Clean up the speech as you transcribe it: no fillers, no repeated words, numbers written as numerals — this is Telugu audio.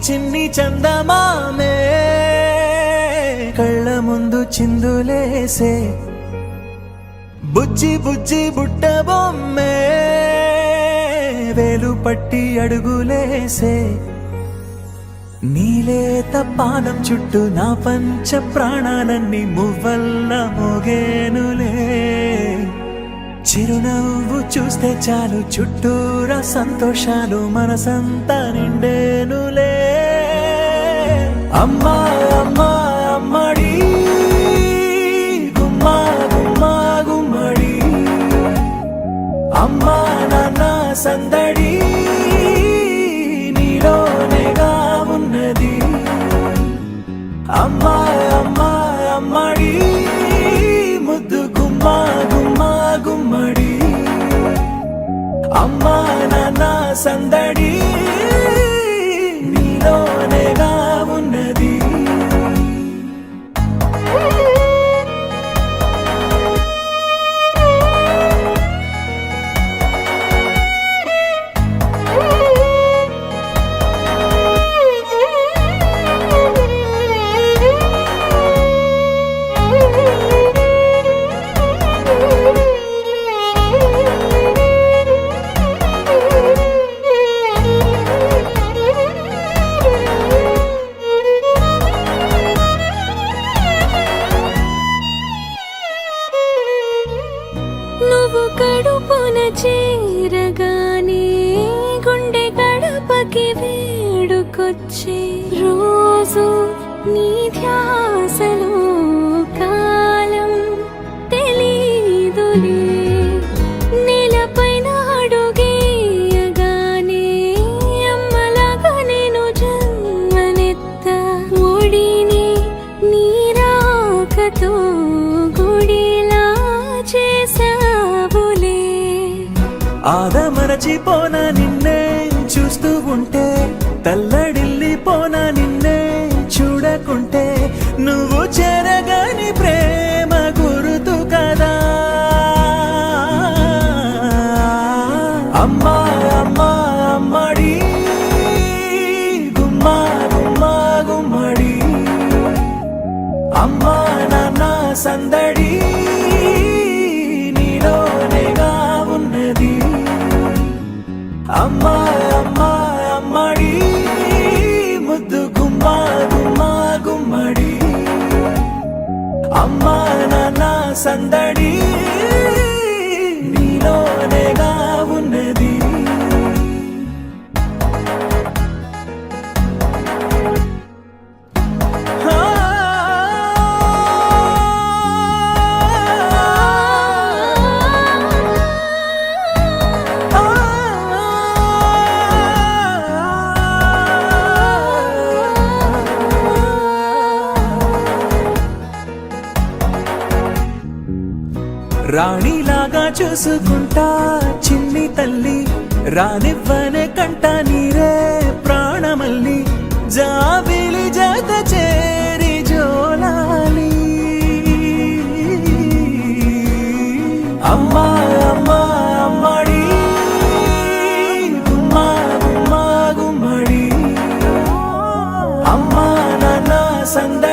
చిన్ని చందమామే కళ్ళ ముందు చిందులేసే బుజ్జి బుజ్జి బుట్ట బొమ్మే వేలు పట్టి అడుగులేసే నీలేత పానం చుట్టూ నా పంచ ప్రాణాలన్నీ మువ్వల్ల మోగేనులే చిరునవ్వు చూస్తే చాలు చుట్టూరా సంతోషాలు మనసంతా నిండేనులే అమ్మా అమ్మా అమ్మడి గుమ్మా గుమ్మా గుమ్మడి అమ్మా నాన్న సందడి నీలోనేగా ఉన్నది అమ్మా అమ్మా అమ్మడి ముద్దు గుమ్మా గుమ్మా గుమ్మడి అమ్మా నాన్న సందడి నీలోనేగా ఉన్నది నువ్వు కడుపున చేరగానే గుండె గడపకి వేడుకొచ్చే రోజు నీ ధ్యాసలో కాలం తెలీదులే నేలపైన అడుగేయగానే అమ్మలాగా నేను జన్మనెత్త ఒడిని నీ రాకతో గుడిలా చేసావులే ఆదమరచిపోనా నిన్నే చూస్తూ ఉంటే తల్లడిల్లిపోనా నిన్నే చూడకుంటే నువ్వు చెరగని ప్రేమ గురుతు కదా అమ్మా అమ్మా అమ్మడి గుమ్మా గుమ్మా గుమ్మడి అమ్మా నాన్న సందడి నీలోనేగా ఉన్నది అమ్మా అమ్మా అమ్మడి ముద్దు గుమ్మా గుమ్మా గుమ్మడి అమ్మా నాన్న సందడి నీలోనేగా ఉన్నది రాణిలాగా చూసుకుంటా చిన్ని తల్లి రానివ్వనే కంట నీరే ప్రాణమల్లి జాబిలి జత చేరి జోలాలి అమ్మా అమ్మా అమ్మడి గుమ్మా గుమ్మా గుమ్మడి అమ్మా నాన్న సంద